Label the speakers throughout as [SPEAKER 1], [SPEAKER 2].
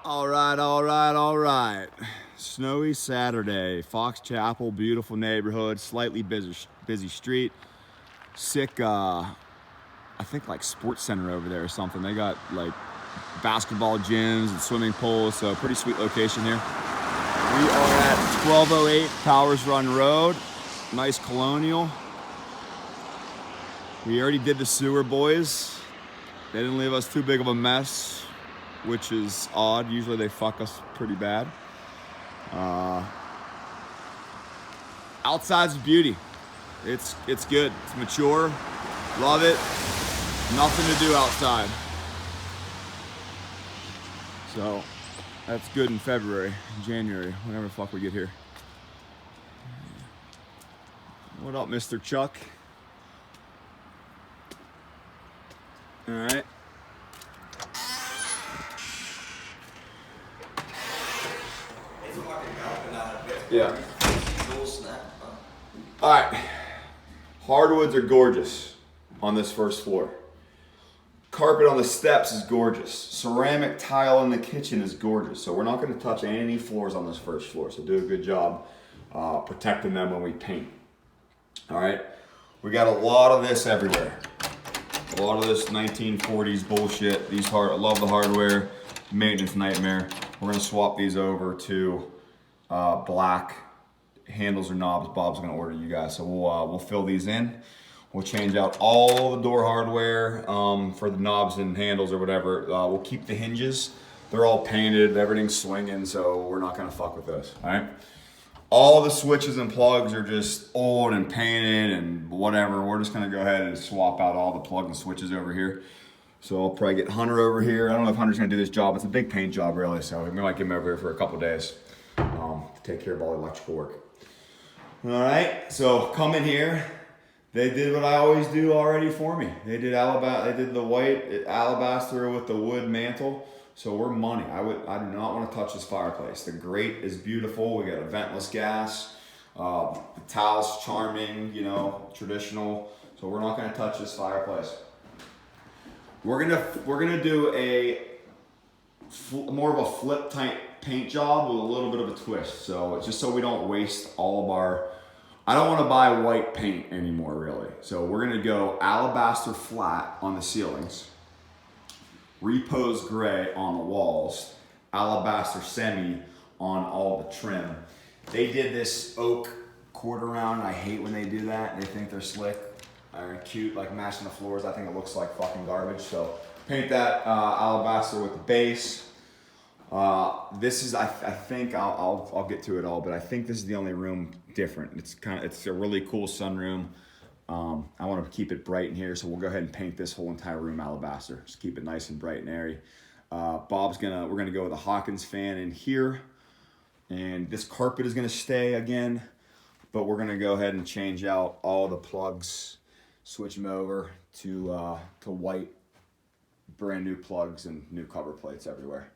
[SPEAKER 1] All right, all right, all right. Snowy Saturday, Fox Chapel, beautiful neighborhood, slightly busy street. Sick, I think like sports center over there or something. They got like basketball gyms and swimming pools, so pretty sweet location here. We are at 1208 Powers Run Road, nice colonial. We already did the sewer, boys. They didn't leave us too big of a mess, which is odd. Usually they fuck us pretty bad. Outside's beauty. It's good. It's mature. Love it. Nothing to do outside. So that's good in February, January, whenever the fuck we get here. What up, Mr. Chuck? All right. Yeah. All right. Hardwoods are gorgeous on this first floor. Carpet on the steps is gorgeous. Ceramic tile in the kitchen is gorgeous. So we're not going to touch any floors on this first floor. So do a good job protecting them when we paint. All right. We got a lot of this everywhere. A lot of this 1940s bullshit. I love the hardware. Maintenance nightmare. We're going to swap these over to black handles or knobs. Bob's going to order you guys. So we'll fill these in. We'll change out all the door hardware for the knobs and handles or whatever. We'll keep the hinges. They're all painted, everything's swinging, so we're not gonna fuck with those, all right? All the switches and plugs are just old and painted and whatever. We're just gonna go ahead and swap out all the plugs and switches over here. So I'll probably get Hunter over here. I don't know if Hunter's gonna do this job. It's a big paint job really, so we might get him over here for a couple days to take care of all the electrical work. All right, so come in here. They did what I always do already for me. They did the white alabaster with the wood mantle. So we're money. I do not want to touch this fireplace. The grate is beautiful. We got a ventless gas. The tile's charming, you know, traditional. So we're not going to touch this fireplace. We're gonna do more of a flip type paint job with a little bit of a twist. So just so we don't waste all of our. I don't want to buy white paint anymore, really. So we're gonna go alabaster flat on the ceilings, repose gray on the walls, alabaster semi on all the trim. They did this oak quarter round, and I hate when they do that. They think they're slick or cute, like matching the floors. I think it looks like fucking garbage. So paint that alabaster with the base. This is, I think I'll get to it all, but I think this is the only room different. It's a really cool sunroom. I want to keep it bright in here, so we'll go ahead and paint this whole entire room alabaster. Just keep it nice and bright and airy. We're gonna go with a Hawkins fan in here, and this carpet is gonna stay again, but we're gonna go ahead and change out all the plugs, switch them over to white, brand new plugs and new cover plates everywhere.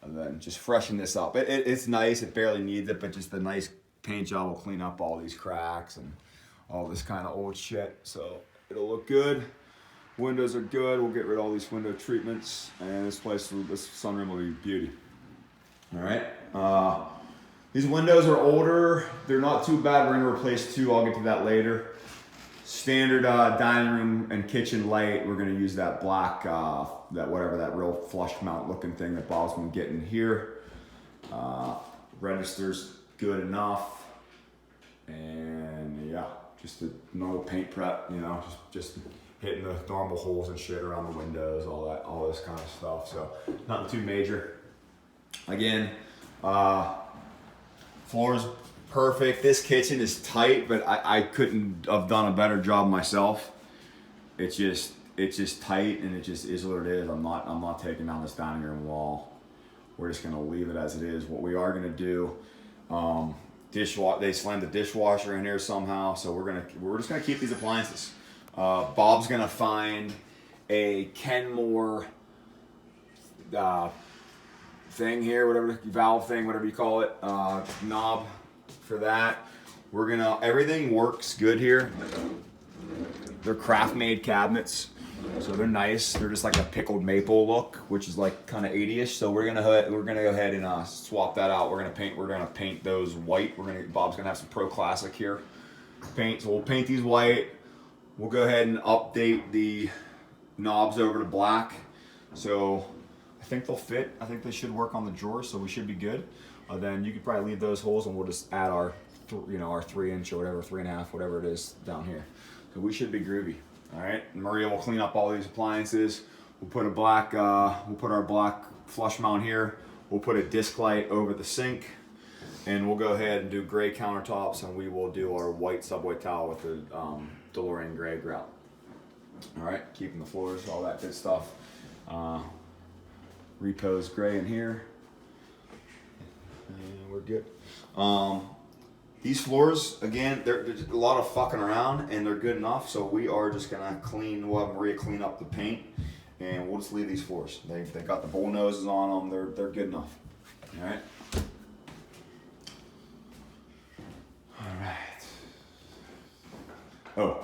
[SPEAKER 1] And then just freshen this up. It's nice, it barely needs it, but just the nice paint job will clean up all these cracks and all this kind of old shit. So it'll look good. Windows are good. We'll get rid of all these window treatments, and this sunroom will be beauty. All right. These windows are older. They're not too bad. We're gonna replace two. I'll get to that later. Standard dining room and kitchen light. We're gonna use that black, that real flush mount looking thing that Bob's been getting here. Register's good enough, and yeah, just a normal paint prep. You know, just hitting the normal holes and shit around the windows, all this kind of stuff. So nothing too major. Again, floors. Perfect. This kitchen is tight, but I couldn't have done a better job myself. It's just tight, and it just is what it is. I'm not taking down this dining room wall. We're just gonna leave it as it is. What we are gonna do, they slammed the dishwasher in here somehow, so we're just gonna keep these appliances. Bob's gonna find a Kenmore thing here, whatever valve thing, whatever you call it, knob. For that, everything works good here. They're craft made cabinets. So they're nice. They're just like a pickled maple look, which is like kind of 80ish. So we're gonna go ahead and swap that out. We're gonna paint those white. Bob's gonna have some Pro Classic here paint. So we'll paint these white. We'll go ahead and update the knobs over to black. So I think they'll fit. I think they should work on the drawers, so we should be good. Then you could probably leave those holes, and we'll just add our 3-inch or whatever, 3.5, whatever it is down here. So we should be groovy. All right, Maria will clean up all these appliances. We'll put our black flush mount here. We'll put a disc light over the sink, and we'll go ahead and do gray countertops, and we will do our white subway tile with the DeLorean gray grout. All right, keeping the floors, all that good stuff. Repose gray in here, and we're good. These floors, again, there's a lot of fucking around, and they're good enough, so we are just gonna we'll have Maria clean up the paint, and we'll just leave these floors. They got the bull noses on them, they're good enough. All right. All right. Oh,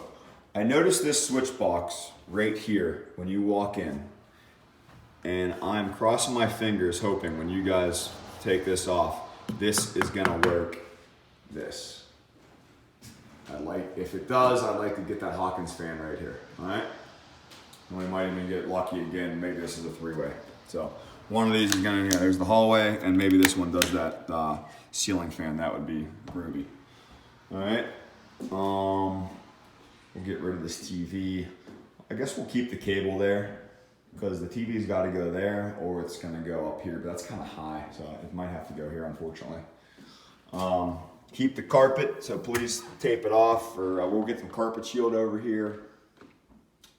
[SPEAKER 1] I noticed this switch box right here when you walk in, and I'm crossing my fingers hoping when you guys take this off, this is gonna work. This. If it does, I'd like to get that Hawkins fan right here. All right. And we might even get lucky again. Maybe this is a 3-way. So one of these is gonna. There's the hallway, and maybe this one does that ceiling fan. That would be groovy. All right. We'll get rid of this TV. I guess we'll keep the cable there because the TV's got to go there, or it's gonna go up here. But that's kind of high, so it might have to go here, unfortunately. Keep the carpet, so please tape it off, or we'll get some carpet shield over here.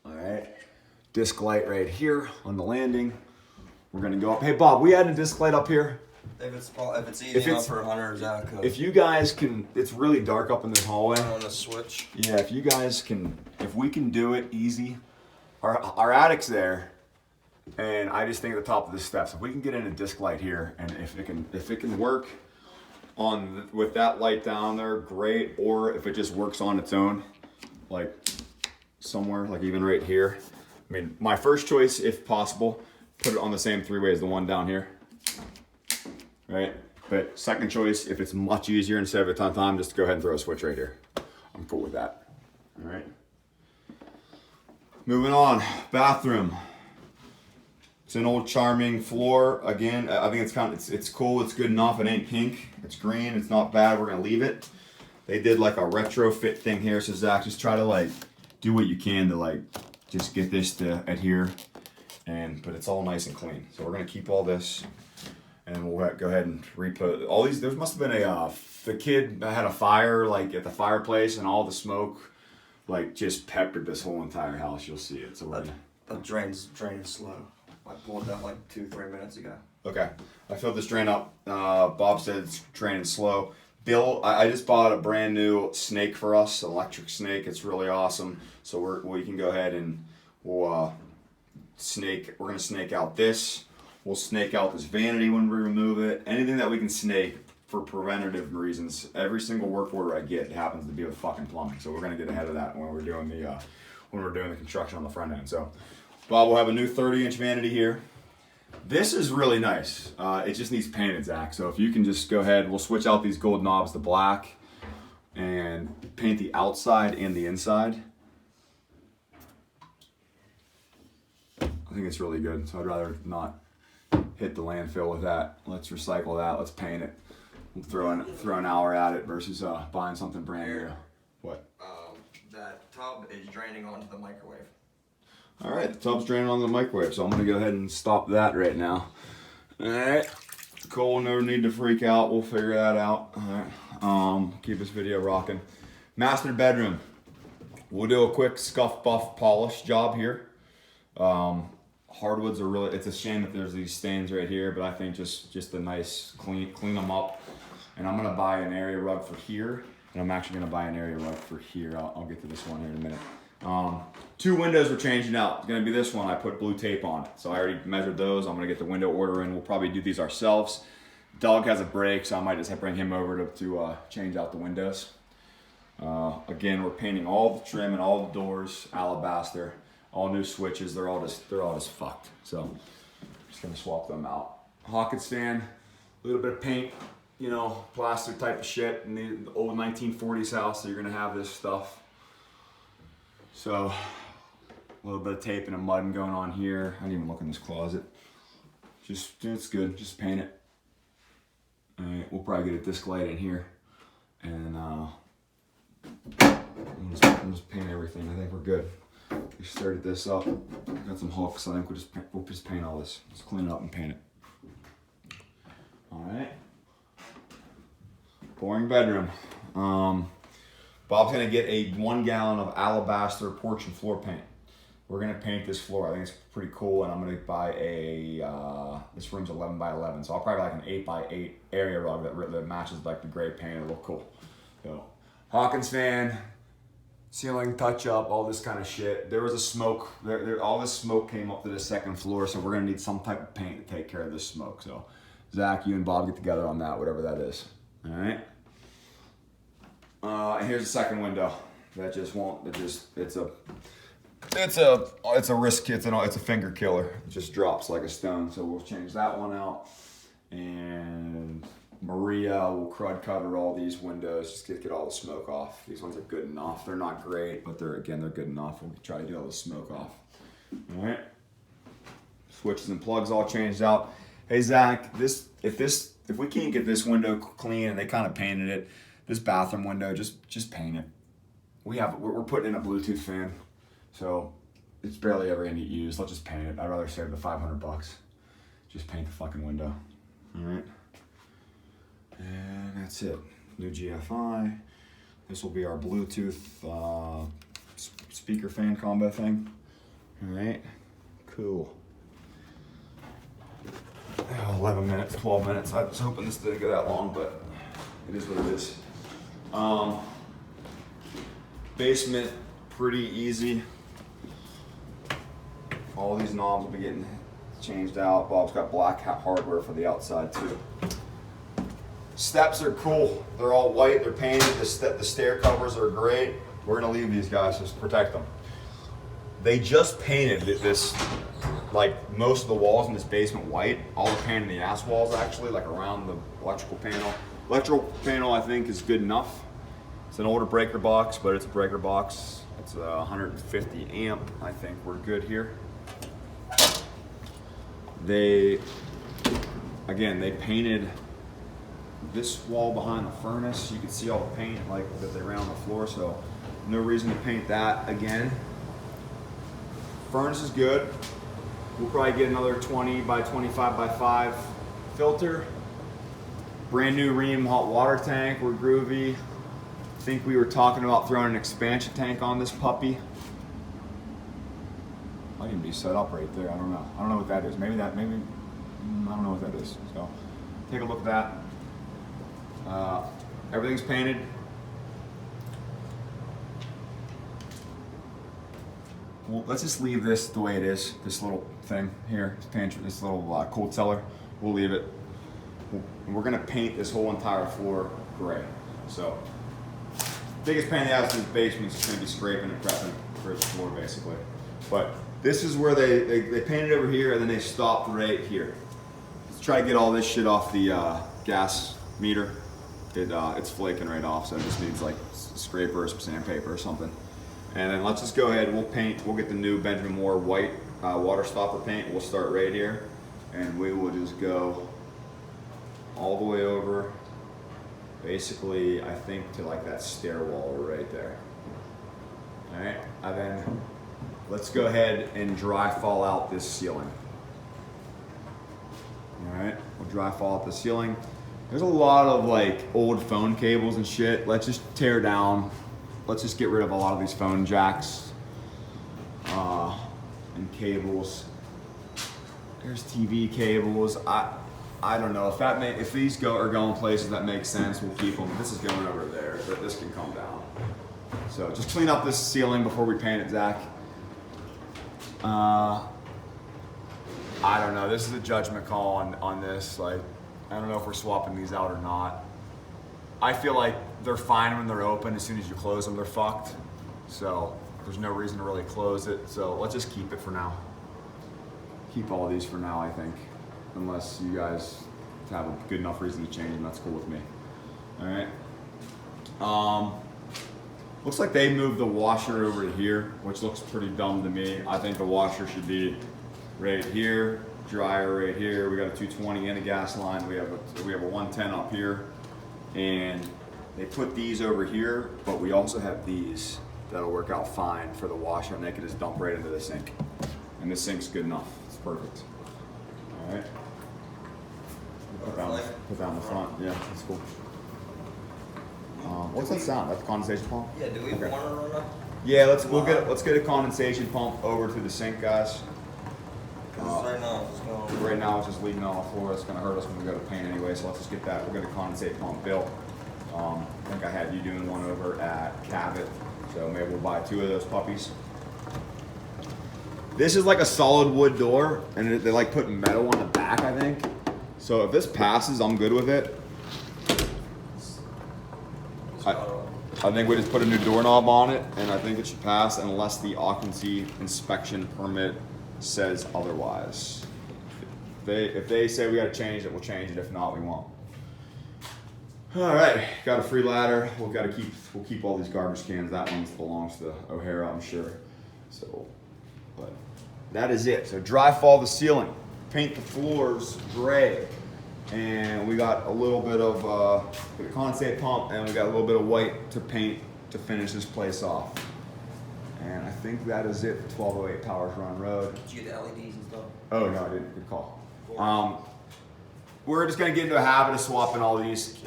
[SPEAKER 1] All right, disc light right here on the landing. We're gonna go up. Hey Bob, we had a disc light up here.
[SPEAKER 2] If it's easy enough for Hunter, Zach.
[SPEAKER 1] If you guys can, it's really dark up in this hallway.
[SPEAKER 2] On the switch.
[SPEAKER 1] Yeah, if you guys can, if we can do it easy, our attic's there, and I just think at the top of the steps, if we can get in a disc light here, and if it can work with that light down there, great. Or if it just works on its own, like somewhere, like even right here. I mean, my first choice, if possible, put it on the same 3-way as the one down here, right? But second choice, if it's much easier instead of a ton of time, just go ahead and throw a switch right here. I'm cool with that. All right. Moving on, bathroom. It's an old charming floor. Again, I think it's cool. It's good enough. It ain't pink. It's green. It's not bad. We're gonna leave it. They did like a retrofit thing here. So Zach, just try to like do what you can to like just get this to adhere, but it's all nice and clean. So we're gonna keep all this, and we'll go ahead and reput all these. There must have been the kid had a fire like at the fireplace, and all the smoke like just peppered this whole entire house. You'll see it. So we're
[SPEAKER 2] that drain's draining slow. I pulled that like 2-3 minutes ago.
[SPEAKER 1] Okay, I filled this drain up. Bob said it's draining slow. Bill, I just bought a brand new snake for us, electric snake. It's really awesome. So we can go ahead and we'll snake. We're gonna snake out this. We'll snake out this vanity when we remove it. Anything that we can snake for preventative reasons. Every single work order I get happens to be with fucking plumbing. So we're gonna get ahead of that when we're doing the construction on the front end. So Bob will have a new 30-inch vanity here. This is really nice. It just needs painted, Zach. So if you can just go ahead, we'll switch out these gold knobs to black and paint the outside and the inside. I think it's really good. So I'd rather not hit the landfill with that. Let's recycle that. Let's paint it. We'll throw an hour at it versus buying something brand new. What?
[SPEAKER 2] That tub is draining onto the microwave.
[SPEAKER 1] All right, the tub's draining on the microwave, so I'm gonna go ahead and stop that right now. All right, Cole, no need to freak out. We'll figure that out. All right, keep this video rocking. Master bedroom. We'll do a quick scuff buff polish job here. Hardwoods are really, it's a shame that there's these stains right here, but I think just a nice clean them up. And I'm gonna buy an area rug for here, and I'm actually gonna buy an area rug for here. I'll get to this one here in a minute. 2 windows we're changing out. It's gonna be this one. I put blue tape on it. So I already measured those. I'm gonna get the window order in. We'll probably do these ourselves. Doug has a break, so I might just have to bring him over to change out the windows. Again, we're painting all the trim and all the doors alabaster. all new switches. They're all just fucked. So just gonna swap them out. Hawkins fan, a little bit of paint, you know, plaster type of shit in the old 1940s house. So you're gonna have this stuff. So a little bit of tape and a mudding going on here. I didn't even look in this closet. Just, it's good, just paint it. All right, we'll probably get a disc light in here. And we'll just paint everything. I think we're good. We started this up. Got some hooks. I think we'll just paint all this. Let's clean it up and paint it. All right. Boring bedroom. Bob's gonna get a 1 gallon of alabaster porch and floor paint. We're gonna paint this floor. I think it's pretty cool, and I'm gonna buy this room's 11 by 11, so I'll probably like an 8 by 8 area rug that matches like the gray paint. It'll look cool. So, Hawkins fan, ceiling touch up, all this kind of shit. There was a smoke. All this smoke came up to the second floor, so we're gonna need some type of paint to take care of this smoke. So, Zach, you and Bob get together on that, whatever that is. All right. And here's the second window. That just won't. It's a risk. It's a finger killer. It just drops like a stone. So we'll change that one out. And Maria will crud cover all these windows. Just get all the smoke off. These ones are good enough. They're not great, but they're good enough. We'll try to get all the smoke off. All right. Switches and plugs all changed out. Hey Zach, if we can't get this window clean, and they kind of painted it, this bathroom window, just paint it. We're putting in a Bluetooth fan. So it's barely ever gonna get used. Let's just paint it. I'd rather save the $500. Just paint the fucking window. All right. And that's it. New GFI. This will be our Bluetooth speaker fan combo thing. All right. Cool. 11 minutes, 12 minutes. I was hoping this didn't go that long, but it is what it is. Basement, pretty easy. All these knobs will be getting changed out. Bob's got black hardware for the outside too. Steps are cool. They're all white. They're painted. The stair covers are great. We're gonna leave these guys, just protect them. They just painted this, like most of the walls in this basement white. All the paint in the ass walls actually, like around the electrical panel. Electrical panel I think is good enough. It's an older breaker box, but it's a breaker box. It's a 150 amp. I think we're good here. They painted this wall behind the furnace. You can see all the paint like that they ran on the floor, so no reason to paint that again. Furnace is good. We'll probably get another 20 by 25 by 5 filter. Brand new Rheem hot water tank. We're groovy. I think we were talking about throwing an expansion tank on this puppy. Might even be set up right there. I don't know what that is. I don't know what that is. So take a look at that. Everything's painted. Well, let's just leave this the way it is. This little thing here, this little cold cellar. We'll leave it. We're gonna paint this whole entire floor gray. So, biggest pain in the ass in this basement is just gonna be scraping and prepping for the floor basically. But this is where they painted over here and then they stopped right here. Let's try to get all this shit off the gas meter. It's flaking right off, so it just needs like a scraper or some sandpaper or something. And then let's just go ahead and we'll get the new Benjamin Moore white water stopper paint. We'll start right here and we will just go all the way over, basically I think to like that stairwell right there. All right, and then let's go ahead and dry fall out this ceiling. All right, we'll dry fall out the ceiling. There's a lot of like old phone cables and shit. Let's just tear down. Let's just get rid of a lot of these phone jacks and cables. There's TV cables. I don't know if these are going places that make sense. We'll keep them. This is going over there, but this can come down. So just clean up this ceiling before we paint it, Zach. I don't know. This is a judgment call on this. Like, I don't know if we're swapping these out or not. I feel like they're fine when they're open. As soon as you close them, they're fucked. So there's no reason to really close it, so let's just keep it for now. Keep all these for now, I think, unless you guys have a good enough reason to change them. That's cool with me. All right. Looks like they moved the washer over to here, which looks pretty dumb to me. I think the washer should be right here, dryer right here. We got a 220 and a gas line. We have a 110 up here, and they put these over here, but we also have these that'll work out fine for the washer, and they can just dump right into the sink. And the sink's good enough. It's perfect. All right. Put that on the front. Yeah, that's cool. What's that sound? That's a condensation pump?
[SPEAKER 3] Yeah, do we
[SPEAKER 1] Okay.
[SPEAKER 3] want to run up?
[SPEAKER 1] Yeah, let's get a condensation pump over to the sink, guys.
[SPEAKER 3] Because right now it's going.
[SPEAKER 1] Right now it's just leaking on the floor. It's gonna hurt us when we go to paint anyway. So let's just get that. We're gonna condensate pump built. I think I had you doing one over at Cabot, so maybe we'll buy 2 of those puppies. This is like a solid wood door, and they like put metal on the back, I think. So if this passes, I'm good with it. I think we just put a new doorknob on it, and I think it should pass unless the occupancy inspection permit says otherwise. If they say we got to change it, we'll change it. If not, we won't. All right, got a free ladder. We'll keep all these garbage cans. That one belongs to O'Hara, I'm sure. So, but that is it. So dry fall the ceiling, paint the floors gray, and we got a little bit of condensate pump, and we got a little bit of white to paint to finish this place off. And I think that is it for 1208 Powers Run Road.
[SPEAKER 3] Did you get the LEDs and stuff?
[SPEAKER 1] Oh no, I didn't. Good call. We're just gonna get into a habit of swapping all these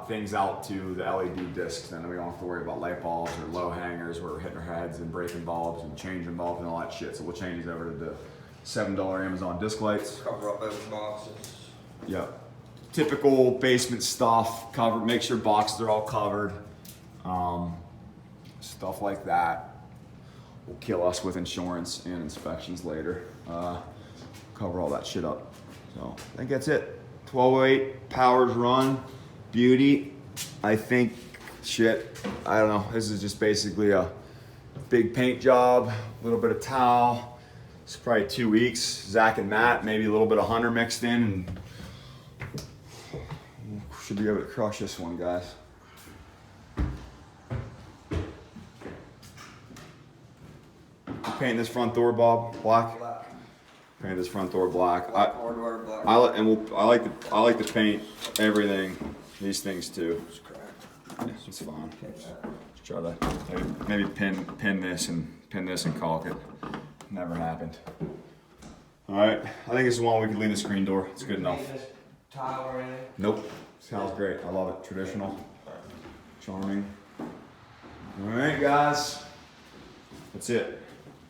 [SPEAKER 1] things out to the LED discs, and then we don't have to worry about light bulbs or low hangers where we're hitting our heads and breaking bulbs and changing bulbs and all that shit. So we'll change these over to the $7 Amazon disc lights.
[SPEAKER 3] Cover up every boxes.
[SPEAKER 1] Yep. Typical basement stuff. Make sure boxes are all covered. Stuff like that will kill us with insurance and inspections later. Cover all that shit up. So I think that's it. 1208 Powers Run Beauty. I think I don't know. This is just basically a big paint job, a little bit of towel. It's probably 2 weeks. Zach and Matt, maybe a little bit of Hunter mixed in, and should be able to crush this one, guys. Paint this front door, Bob, black.
[SPEAKER 3] Black.
[SPEAKER 1] Paint this front door black.
[SPEAKER 3] Black hardware, black.
[SPEAKER 1] I like to paint everything, these things too.
[SPEAKER 3] It's cracked.
[SPEAKER 1] It's fine. Just try to maybe pin this and caulk it. Never happened. All right, I think this is one we can leave the screen door. It's good enough.
[SPEAKER 3] Paint this tile or anything?
[SPEAKER 1] Nope. Sounds great. I love it. Traditional, charming. All right, guys. That's it.